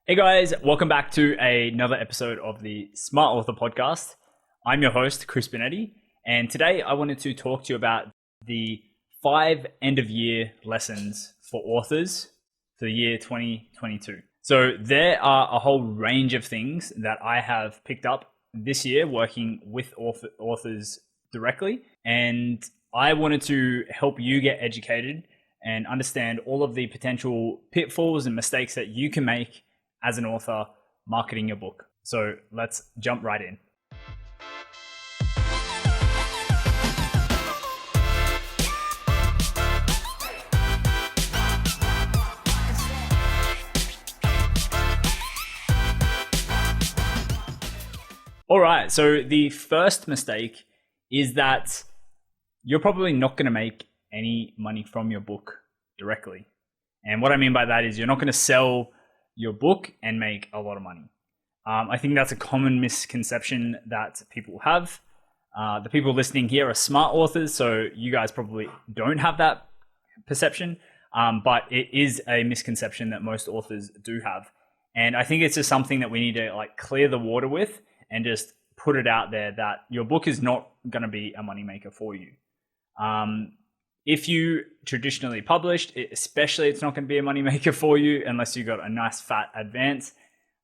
Hey guys, welcome back to another episode of the Smart Author Podcast. I'm your host, Chris Benetti, and today I wanted to talk to you about the 5 end-of-year lessons for authors for the year 2022. So there are a whole range of things that I have picked up this year working with authors directly, and I wanted to help you get educated and understand all of the potential pitfalls and mistakes that you can make as an author marketing your book. So let's jump right in. All right, so the first mistake is that you're probably not going to make any money from your book directly. And what I mean by that is you're not going to sell your book and make a lot of money. I think that's a common misconception that people have. The people listening here are smart authors, so you guys probably don't have that perception, but it is a misconception that most authors do have. And I think it's just something that we need to clear the water with and just put it out there that your book is not going to be a moneymaker for you. If you traditionally published, especially, it's not going to be a moneymaker for you unless you got a nice fat advance.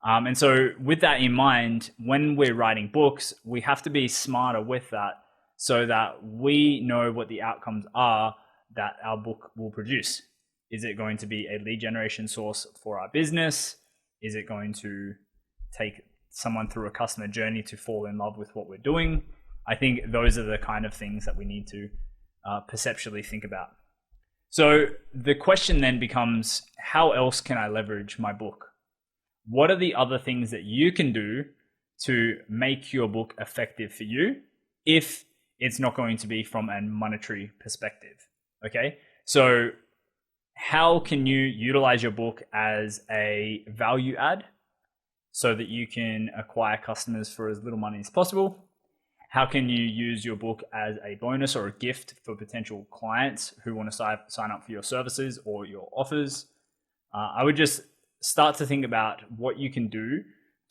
And so with that in mind, when we're writing books, we have to be smarter with that so that we know what the outcomes are that our book will produce. Is it going to be a lead generation source for our business? Is it going to take someone through a customer journey to fall in love with what we're doing? I think those are the kind of things that we need to perceptually think about. So the question then becomes, how else can I leverage my book? What are the other things that you can do to make your book effective for you if it's not going to be from a monetary perspective? Okay, so how can you utilize your book as a value add so that you can acquire customers for as little money as possible? How can you use your book as a bonus or a gift for potential clients who want to sign up for your services or your offers? I would just start to think about what you can do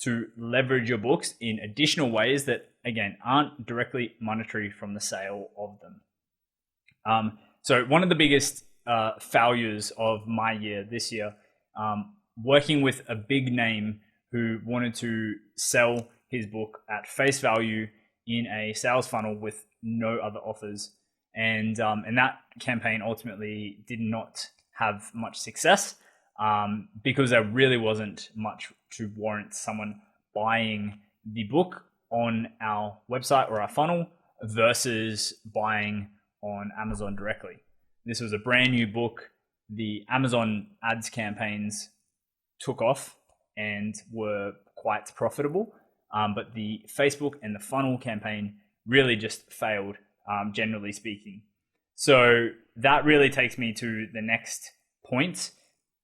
to leverage your books in additional ways that, again, aren't directly monetary from the sale of them. So one of the biggest failures of my year this year, working with a big name who wanted to sell his book at face value in a sales funnel with no other offers. And that campaign ultimately did not have much success because there really wasn't much to warrant someone buying the book on our website or our funnel versus buying on Amazon directly. This was a brand new book. The Amazon ads campaigns took off and were quite profitable. But the Facebook and the funnel campaign really just failed, generally speaking. So that really takes me to the next point,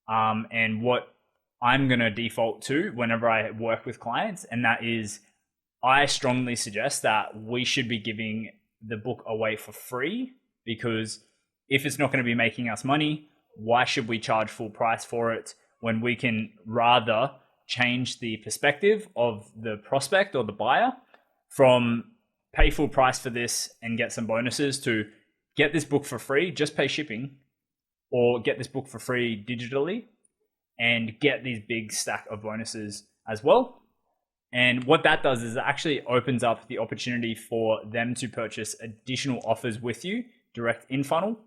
and what I'm going to default to whenever I work with clients, and that is I strongly suggest that we should be giving the book away for free, because if it's not going to be making us money, why should we charge full price for it when we can rather change the perspective of the prospect or the buyer from pay full price for this and get some bonuses to get this book for free, just pay shipping, or get this book for free digitally and get these big stack of bonuses as well. And what that does is it actually opens up the opportunity for them to purchase additional offers with you direct in funnel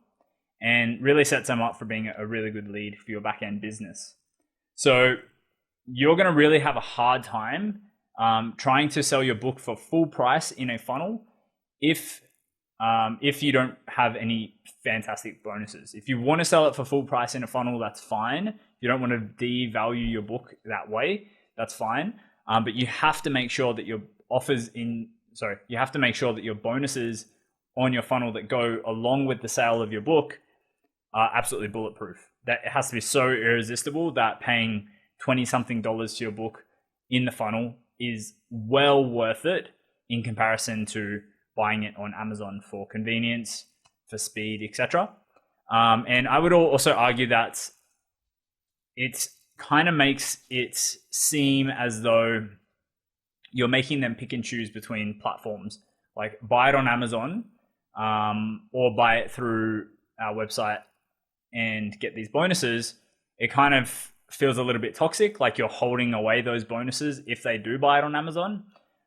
and really sets them up for being a really good lead for your back end business. So you're going to really have a hard time trying to sell your book for full price in a funnel if you don't have any fantastic bonuses. If you want to sell it for full price in a funnel, that's fine. If you don't want to devalue your book that way, that's fine. But you have to make sure that your you have to make sure that your bonuses on your funnel that go along with the sale of your book are absolutely bulletproof. That it has to be so irresistible that paying $20-something to your book in the funnel is well worth it in comparison to buying it on Amazon for convenience, for speed, etc. And I would also argue that it's kind of makes it seem as though you're making them pick and choose between platforms, like buy it on Amazon or buy it through our website and get these bonuses. It kind of feels a little bit toxic, like you're holding away those bonuses if they do buy it on Amazon.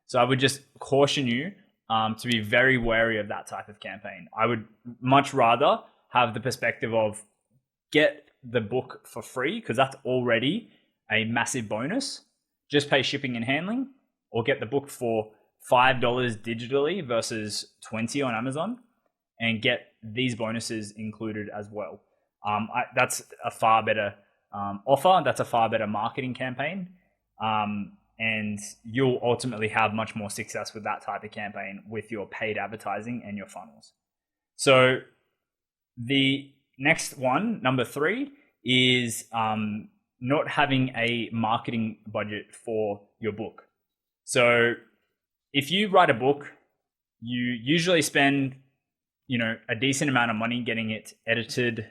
So I would just caution you to be very wary of that type of campaign. I would much rather have the perspective of get the book for free, because that's already a massive bonus. Just pay shipping and handling, or get the book for $5 digitally versus $20 on Amazon, and get these bonuses included as well. That's a far better offer. That's a far better marketing campaign. And you'll ultimately have much more success with that type of campaign with your paid advertising and your funnels. So the next one, number 3, is not having a marketing budget for your book. So if you write a book, you usually spend, a decent amount of money getting it edited,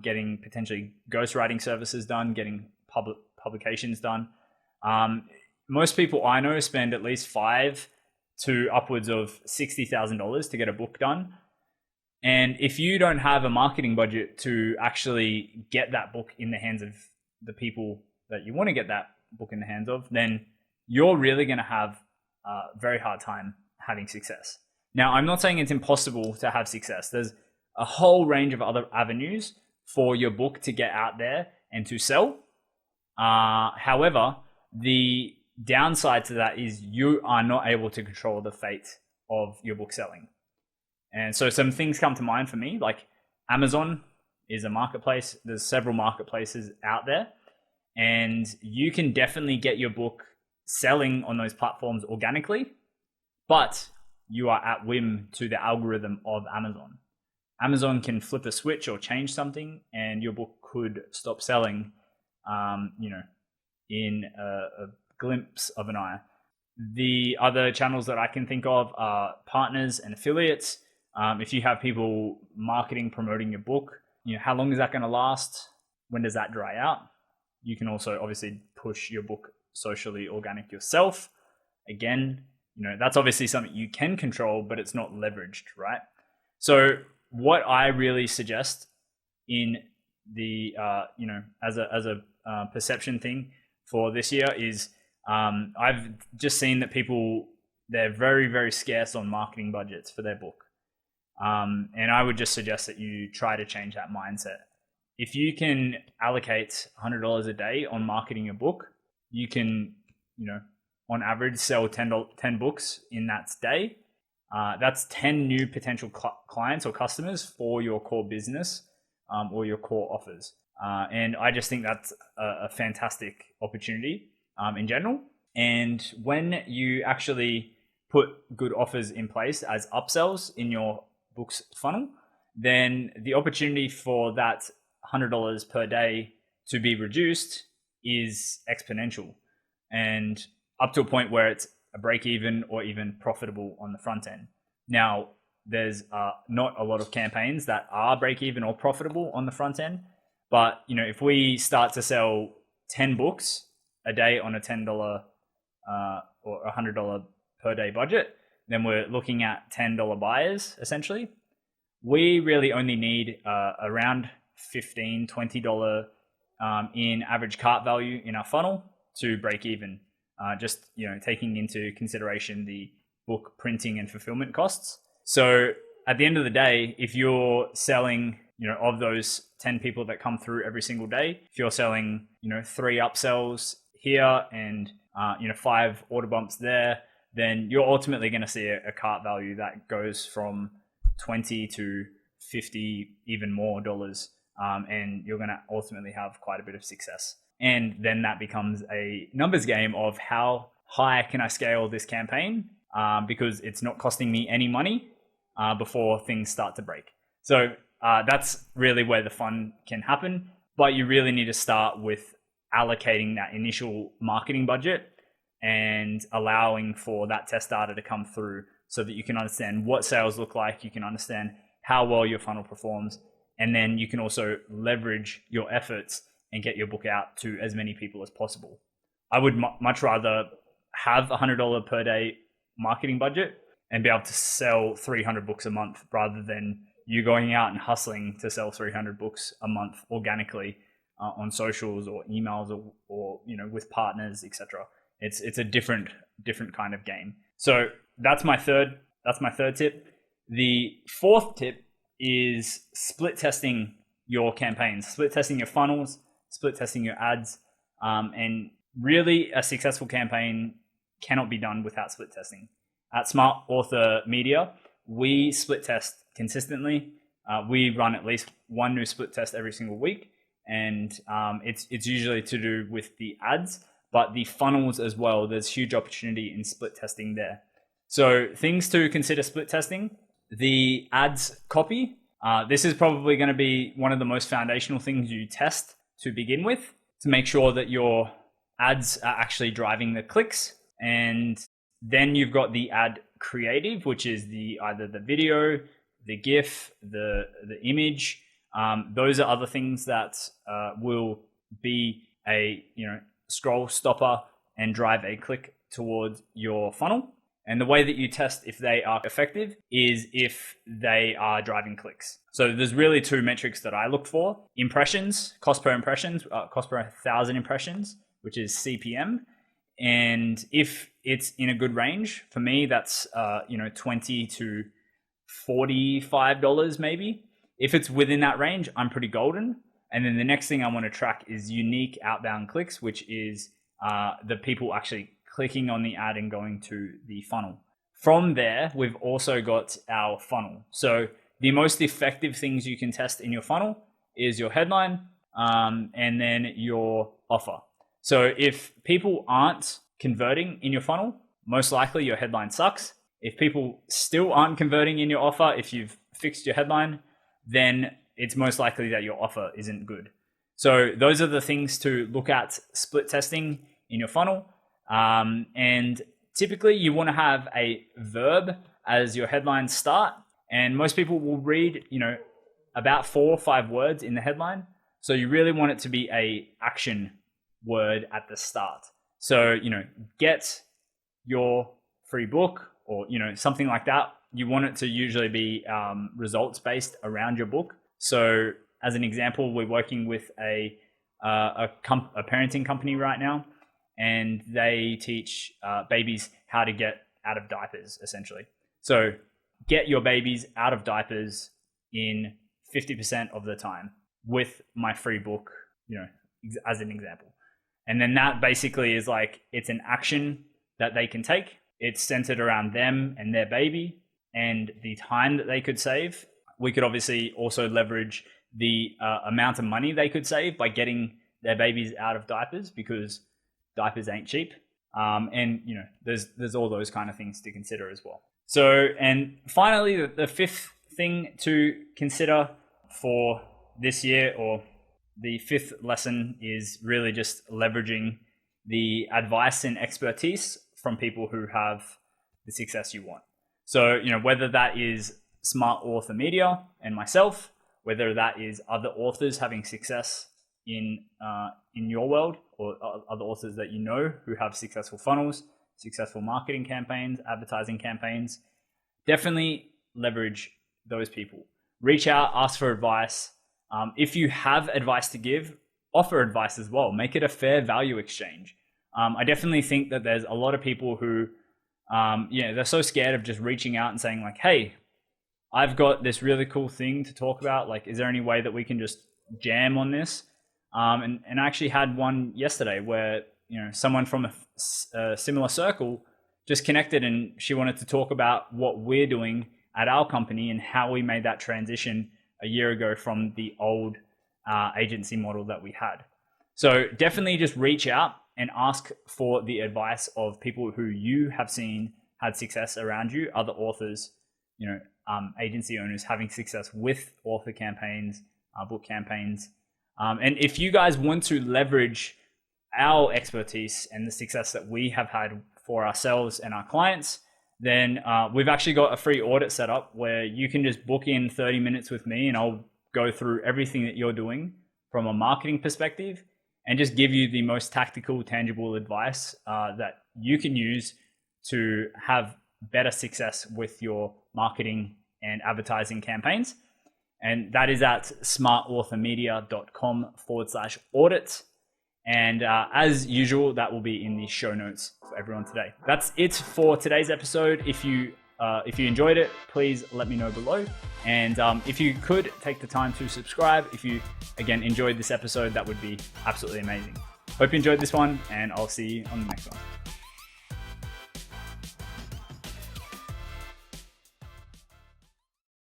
getting potentially ghostwriting services done, getting publications done. Most people I know spend at least $5,000 to upwards of $60,000 to get a book done. And if you don't have a marketing budget to actually get that book in the hands of the people that you want to get that book in the hands of, then you're really going to have a very hard time having success. Now, I'm not saying it's impossible to have success. There's a whole range of other avenues for your book to get out there and to sell. However, the downside to that is you are not able to control the fate of your book selling. And so some things come to mind for me, like Amazon is a marketplace. There's several marketplaces out there, and you can definitely get your book selling on those platforms organically, but you are at whim to the algorithm of Amazon. Amazon can flip a switch or change something, and your book could stop selling, in a glimpse of an eye. The other channels that I can think of are partners and affiliates. If you have people marketing, promoting your book, how long is that going to last? When does that dry out? You can also obviously push your book socially organic yourself. Again, that's obviously something you can control, but it's not leveraged, right? So what I really suggest in the, as a perception thing for this year is I've just seen that they're very, very scarce on marketing budgets for their book. And I would just suggest that you try to change that mindset. If you can allocate $100 a day on marketing your book, you can, on average sell 10 books in that day. That's 10 new potential clients or customers for your core business or your core offers. And I just think that's a fantastic opportunity in general. And when you actually put good offers in place as upsells in your book's funnel, then the opportunity for that $100 per day to be reduced is exponential, and up to a point where it's a break even or even profitable on the front end. Now, there's not a lot of campaigns that are break even or profitable on the front end, but if we start to sell 10 books a day on a $10 or $100 per day budget, then we're looking at $10 buyers essentially. We really only need around $15, $20 in average cart value in our funnel to break even. Just taking into consideration the book printing and fulfillment costs. So at the end of the day, if you're selling, of those 10 people that come through every single day, if you're selling, 3 upsells here and 5 order bumps there, then you're ultimately going to see a cart value that goes from $20 to $50, even more dollars. And you're going to ultimately have quite a bit of success. And then that becomes a numbers game of how high can I scale this campaign, because it's not costing me any money before things start to break. So that's really where the fun can happen. But you really need to start with allocating that initial marketing budget and allowing for that test data to come through so that you can understand what sales look like. You can understand how well your funnel performs. And then you can also leverage your efforts and get your book out to as many people as possible. I would much rather have a $100 per day marketing budget and be able to sell 300 books a month rather than you going out and hustling to sell 300 books a month organically on socials or emails or with partners, etc. It's a different kind of game. So that's my third tip. The fourth tip is split testing your campaigns, split testing your funnels, split testing your ads, and really a successful campaign cannot be done without split testing. At Smart Author Media, we split test consistently. We run at least one new split test every single week, and it's usually to do with the ads, but the funnels as well. There's huge opportunity in split testing there. So things to consider split testing: the ads copy. This is probably going to be one of the most foundational things you test to begin with, to make sure that your ads are actually driving the clicks. And then you've got the ad creative, which is either the video, the GIF, the image. Those are other things that will be a scroll stopper and drive a click towards your funnel. And the way that you test if they are effective is if they are driving clicks. So there's really two metrics that I look for: impressions, cost per impressions, cost per 1,000 impressions, which is CPM. And if it's in a good range, for me, that's $20 to $45 maybe. If it's within that range, I'm pretty golden. And then the next thing I want to track is unique outbound clicks, which is the people actually clicking on the ad and going to the funnel. From there, we've also got our funnel. So the most effective things you can test in your funnel is your headline and then your offer. So if people aren't converting in your funnel, most likely your headline sucks. If people still aren't converting in your offer, if you've fixed your headline, then it's most likely that your offer isn't good. So those are the things to look at split testing in your funnel. And typically you want to have a verb as your headline start. And most people will read, about 4 or 5 words in the headline. So you really want it to be a action word at the start. So, get your free book or, something like that. You want it to usually be results based around your book. So as an example, we're working with a parenting company right now, and they teach babies how to get out of diapers, essentially. So get your babies out of diapers in 50% of the time with my free book, as an example. And then that basically is like, it's an action that they can take. It's centered around them and their baby and the time that they could save. We could obviously also leverage the amount of money they could save by getting their babies out of diapers, because diapers ain't cheap. And there's all those kind of things to consider as well. So, and finally, the fifth thing to consider for this year, or the fifth lesson, is really just leveraging the advice and expertise from people who have the success you want. So, whether that is Smart Author Media and myself, whether that is other authors having success in your world, or other authors that who have successful funnels, successful marketing campaigns, advertising campaigns, definitely leverage those people. Reach out, ask for advice. If you have advice to give, offer advice as well. Make it a fair value exchange. I definitely think that there's a lot of people who, they're so scared of just reaching out and saying like, hey, I've got this really cool thing to talk about. Like, is there any way that we can just jam on this? And I actually had one yesterday where, someone from a similar circle just connected, and she wanted to talk about what we're doing at our company and how we made that transition a year ago from the old agency model that we had. So definitely just reach out and ask for the advice of people who you have seen had success around you, other authors, agency owners having success with author campaigns, book campaigns. And if you guys want to leverage our expertise and the success that we have had for ourselves and our clients, then we've actually got a free audit set up where you can just book in 30 minutes with me, and I'll go through everything that you're doing from a marketing perspective and just give you the most tactical, tangible advice that you can use to have better success with your marketing and advertising campaigns. And that is at smartauthormedia.com/audit. And as usual, that will be in the show notes for everyone today. That's it for today's episode. If you enjoyed it, please let me know below. And if you could take the time to subscribe, if you, again, enjoyed this episode, that would be absolutely amazing. Hope you enjoyed this one, and I'll see you on the next one.